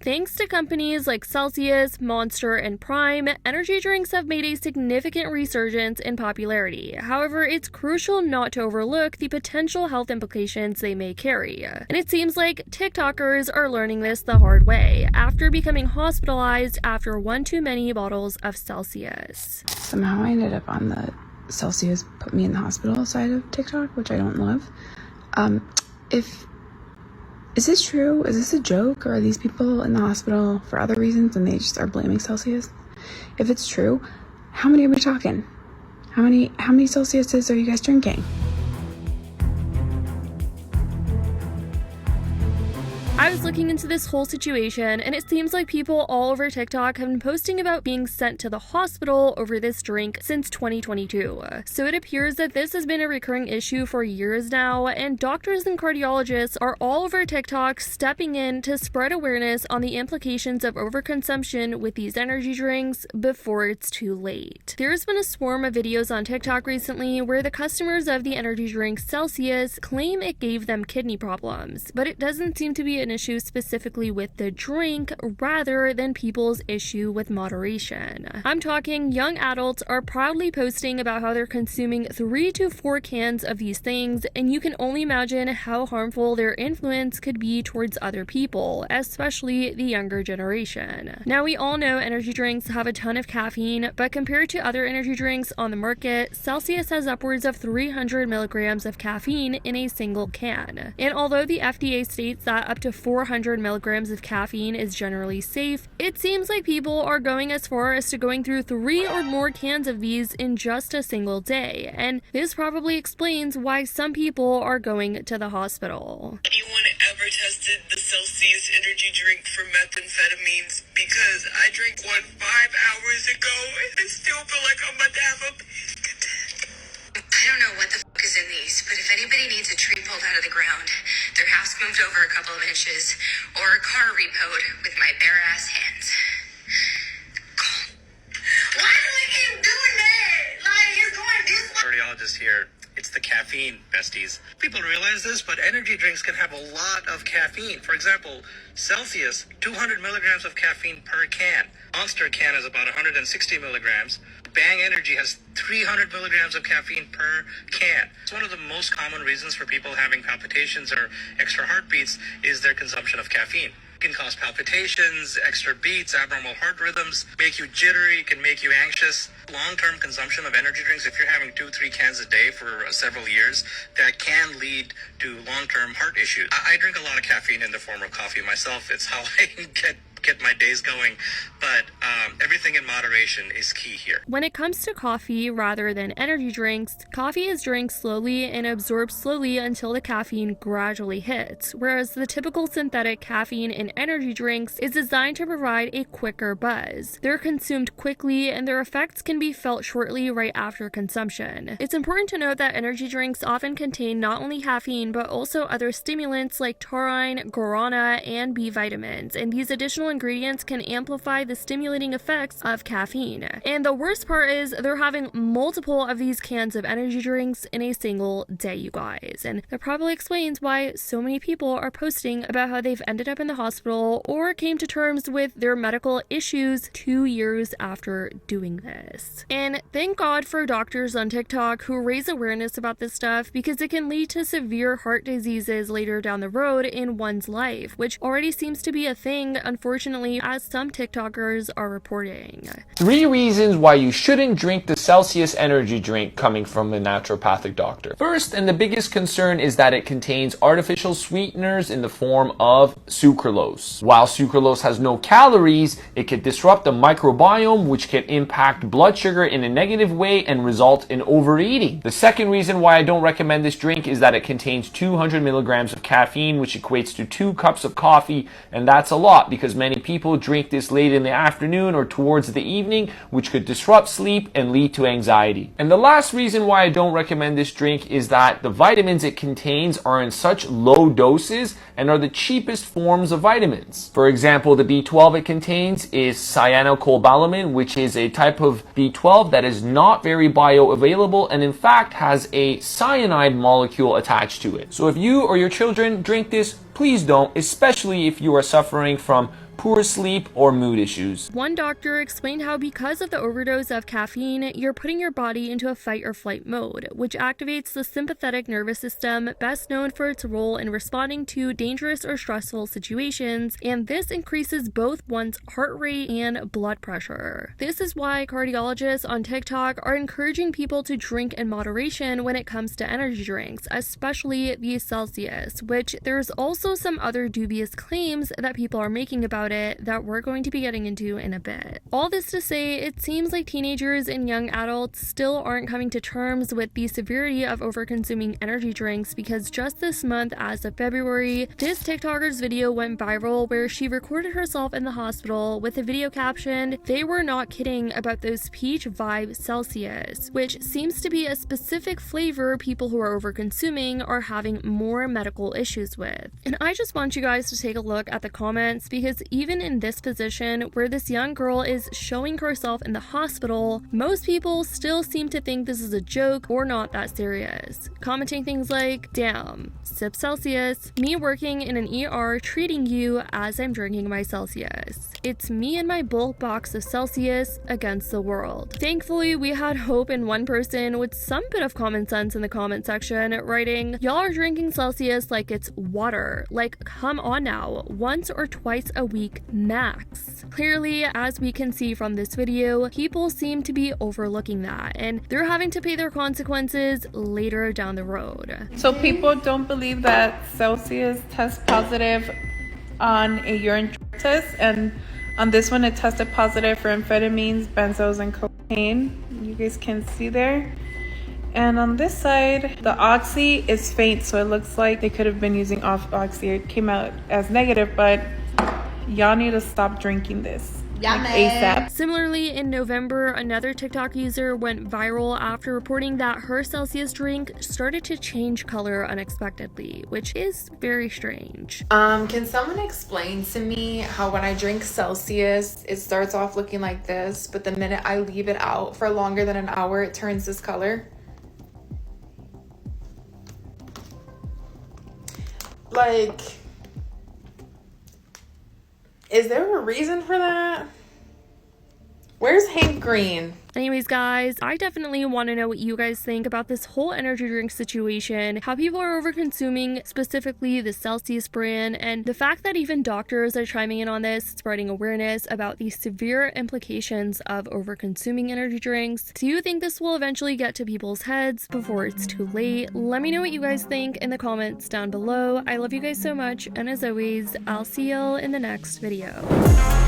Thanks to companies like Celsius, Monster, and Prime, energy drinks have made a significant resurgence in popularity. However, it's crucial not to overlook the potential health implications they may carry. And it seems like TikTokers are learning this the hard way after becoming hospitalized after one too many bottles of Celsius. Somehow I ended up on the Celsius put me in the hospital side of TikTok, which I don't love. Is this true? Is this a joke? Or are these people in the hospital for other reasons and they just are blaming Celsius? If it's true, how many are we talking? How many Celsiuses are you guys drinking? I was looking into this whole situation, and it seems like people all over TikTok have been posting about being sent to the hospital over this drink since 2022. So it appears that this has been a recurring issue for years now, and doctors and cardiologists are all over TikTok stepping in to spread awareness on the implications of overconsumption with these energy drinks before it's too late. There's been a swarm of videos on TikTok recently where the customers of the energy drink Celsius claim it gave them kidney problems, but it doesn't seem to be an issue specifically with the drink rather than people's issue with moderation. I'm talking young adults are proudly posting about how they're consuming 3 to 4 cans of these things, and you can only imagine how harmful their influence could be towards other people, especially the younger generation. Now, we all know energy drinks have a ton of caffeine, but compared to other energy drinks on the market, Celsius has upwards of 300 milligrams of caffeine in a single can. And although the FDA states that up to 400 milligrams of caffeine is generally safe, it seems like people are going as far as to going through 3 or more cans of these in just a single day, and this probably explains why some people are going to the hospital. Anyone ever tested the Celsius energy drink for methamphetamines? Because I drank one 5 hours ago and I still feel like I'm about to have a panic attack. I don't know what the fuck is in these, but if anybody needs a tree pulled out of the ground, their house moved over a couple of inches, or a car repoed with my bare ass hands, why do we keep doing that? Like, you're going this way. Cardiologist here. It's the caffeine, besties. People realize this, but energy drinks can have a lot of caffeine. For example, Celsius, 200 milligrams of caffeine per can. Monster can is about 160 milligrams. Bang Energy has 300 milligrams of caffeine per can. It's one of the most common reasons for people having palpitations or extra heartbeats is their consumption of caffeine. It can cause palpitations, extra beats, abnormal heart rhythms, make you jittery, can make you anxious. Long-term consumption of energy drinks, if you're having 2-3 cans a day for several years, that can lead to long-term heart issues. I drink a lot of caffeine in the form of coffee myself. It's how I get my days going, but everything in moderation is key here. When it comes to coffee rather than energy drinks, coffee is drank slowly and absorbed slowly until the caffeine gradually hits, whereas the typical synthetic caffeine in energy drinks is designed to provide a quicker buzz. They're consumed quickly and their effects can be felt shortly right after consumption. It's important to note that energy drinks often contain not only caffeine but also other stimulants like taurine, guarana, and B vitamins, and these additional ingredients can amplify the stimulating effects of caffeine. And the worst part is they're having multiple of these cans of energy drinks in a single day, you guys. And that probably explains why so many people are posting about how they've ended up in the hospital or came to terms with their medical issues 2 years after doing this. And thank God for doctors on TikTok who raise awareness about this stuff, because it can lead to severe heart diseases later down the road in one's life, which already seems to be a thing, unfortunately, as some TikTokers are reporting. 3 reasons why you shouldn't drink the Celsius energy drink coming from a naturopathic doctor. First, and the biggest concern, is that it contains artificial sweeteners in the form of sucralose. While sucralose has no calories, it can disrupt the microbiome, which can impact blood sugar in a negative way and result in overeating. The second reason why I don't recommend this drink is that it contains 200 milligrams of caffeine, which equates to 2 cups of coffee, and that's a lot because many people drink this late in the afternoon or towards the evening, which could disrupt sleep and lead to anxiety. And the last reason why I don't recommend this drink is that the vitamins it contains are in such low doses and are the cheapest forms of vitamins. For example, the B12 it contains is cyanocobalamin, which is a type of B12 that is not very bioavailable and in fact has a cyanide molecule attached to it. So if you or your children drink this, please don't, especially if you are suffering from poor sleep, or mood issues. One doctor explained how because of the overdose of caffeine, you're putting your body into a fight or flight mode, which activates the sympathetic nervous system, best known for its role in responding to dangerous or stressful situations, and this increases both one's heart rate and blood pressure. This is why cardiologists on TikTok are encouraging people to drink in moderation when it comes to energy drinks, especially the Celsius, which there's also some other dubious claims that people are making about it that we're going to be getting into in a bit. All this to say, it seems like teenagers and young adults still aren't coming to terms with the severity of overconsuming energy drinks, because just this month, as of February, this TikToker's video went viral where she recorded herself in the hospital with a video captioned, "They were not kidding about those peach vibe Celsius," which seems to be a specific flavor people who are overconsuming are having more medical issues with. And I just want you guys to take a look at the comments, because even in this position where this young girl is showing herself in the hospital, most people still seem to think this is a joke or not that serious, commenting things like, "Damn, sip Celsius, me working in an ER treating you as I'm drinking my Celsius. It's me and my bulk box of Celsius against the world." Thankfully, we had hope in one person with some bit of common sense in the comment section, writing, "Y'all are drinking Celsius like it's water. Like, come on now, once or twice a week max." Clearly, as we can see from this video, people seem to be overlooking that, and they're having to pay their consequences later down the road. So people don't believe that Celsius tests positive on a urine test, and on this one it tested positive for amphetamines, benzos, and cocaine. You guys can see there. And on this side, the oxy is faint, so it looks like they could have been using off oxy. It came out as negative, but y'all need to stop drinking this. ASAP. Similarly, in November, another TikTok user went viral after reporting that her Celsius drink started to change color unexpectedly, which is very strange. Can someone explain to me how when I drink Celsius, it starts off looking like this, but the minute I leave it out for longer than an hour, it turns this color? Like, is there a reason for that? Where's Hank Green? Anyways, guys, I definitely want to know what you guys think about this whole energy drink situation, how people are overconsuming, specifically the Celsius brand, and the fact that even doctors are chiming in on this, spreading awareness about the severe implications of overconsuming energy drinks. Do you think this will eventually get to people's heads before it's too late? Let me know what you guys think in the comments down below. I love you guys so much, and as always, I'll see y'all in the next video.